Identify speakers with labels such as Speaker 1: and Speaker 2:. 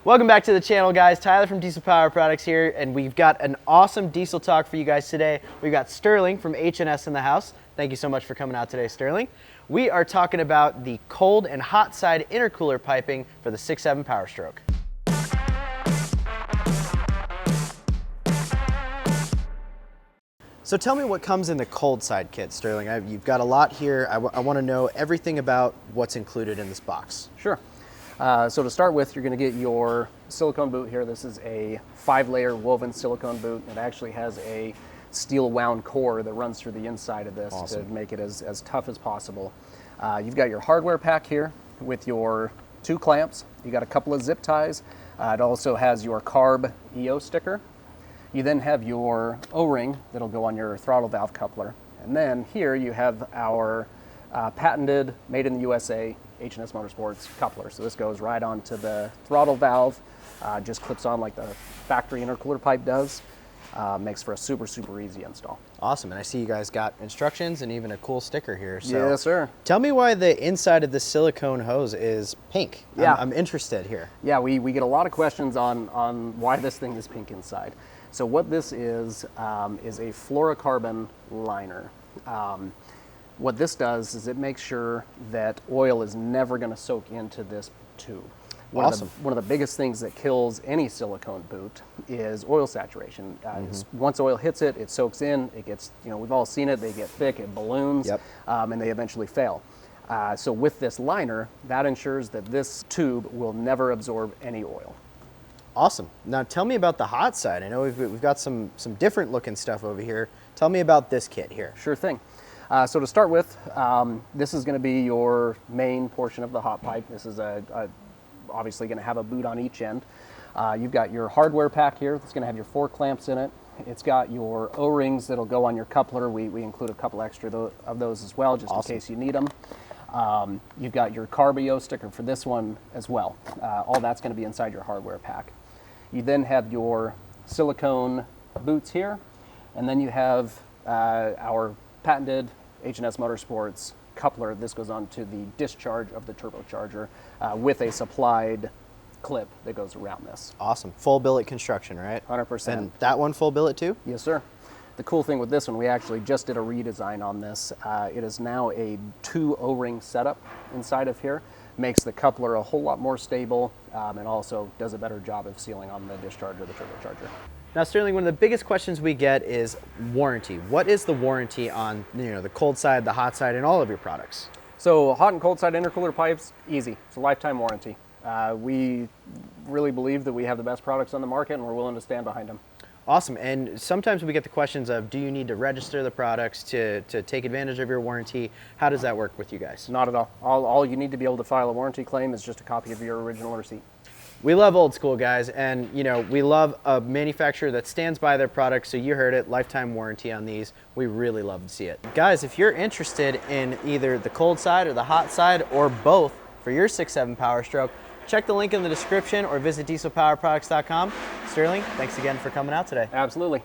Speaker 1: Welcome back to the channel, guys. Tyler from Diesel Power Products here, and we've got an awesome diesel talk for you guys today. We've got Sterling from H&S in the house. Thank you so much for coming out today, Sterling. We are talking about the cold and hot side intercooler piping for the 6.7 Powerstroke. So tell me what comes in the cold side kit, Sterling. You've got a lot here. I want to know everything about what's included in this box.
Speaker 2: Sure. So to start with, you're going to get your silicone boot here. This is a 5-layer woven silicone boot. It actually has a steel wound core that runs through the inside of this to make it as tough as possible. You've got your hardware pack here with your 2 clamps. You got a couple of zip ties. It also has your carb EO sticker. You then have your O-ring that'll go on your throttle valve coupler. And then here you have our patented, made in the USA, H&S Motorsports coupler. So this goes right onto the throttle valve, just clips on like the factory intercooler pipe does. Makes for a super easy install.
Speaker 1: Awesome, and I see you guys got instructions and even a cool sticker here. So
Speaker 2: yes, sir.
Speaker 1: Tell me why the inside of the silicone hose is pink.
Speaker 2: Yeah.
Speaker 1: I'm interested here.
Speaker 2: Yeah, we get a lot of questions on why this thing is pink inside. So what this is a fluorocarbon liner. What this does is it makes sure that oil is never going to soak into this tube. One of the biggest things that kills any silicone boot is oil saturation. Once oil hits it, it soaks in, it gets, we've all seen it, they get thick, it balloons, and they eventually fail. So with this liner, that ensures that this tube will never absorb any oil.
Speaker 1: Awesome. Now tell me about the hot side. I know we've got some different looking stuff over here. Tell me about this kit here.
Speaker 2: Sure thing. So to start with, this is going to be your main portion of the hot pipe. This is obviously going to have a boot on each end. You've got your hardware pack here. It's going to have your 4 clamps in it. It's got your O-rings that'll go on your coupler. We include a couple extra of those as well, just in case you need them. You've got your carb EO sticker for this one as well. All that's going to be inside your hardware pack. You then have your silicone boots here, and then you have our patented H&S Motorsports coupler. This goes on to the discharge of the turbocharger with a supplied clip that goes around this.
Speaker 1: Awesome. Full billet construction, right?
Speaker 2: 100%.
Speaker 1: And that one full billet too?
Speaker 2: Yes, sir. The cool thing with this one, we actually just did a redesign on this. It is now a 2 O-ring setup inside of here. Makes the coupler a whole lot more stable and also does a better job of sealing on the discharge of the turbocharger.
Speaker 1: Now, Sterling, one of the biggest questions we get is warranty. What is the warranty on the cold side, the hot side, and all of your products?
Speaker 2: So hot and cold side intercooler pipes, easy. It's a lifetime warranty. We really believe that we have the best products on the market, and we're willing to stand behind them.
Speaker 1: Awesome. And sometimes we get the questions of, do you need to register the products to take advantage of your warranty? How does that work with you guys?
Speaker 2: Not at all. All you need to be able to file a warranty claim is just a copy of your original receipt.
Speaker 1: We love old school, guys, and we love a manufacturer that stands by their products. So you heard it, lifetime warranty on these. We really love to see it. Guys, if you're interested in either the cold side or the hot side or both for your 6.7 Powerstroke, check the link in the description or visit dieselpowerproducts.com. Sterling, thanks again for coming out today.
Speaker 2: Absolutely.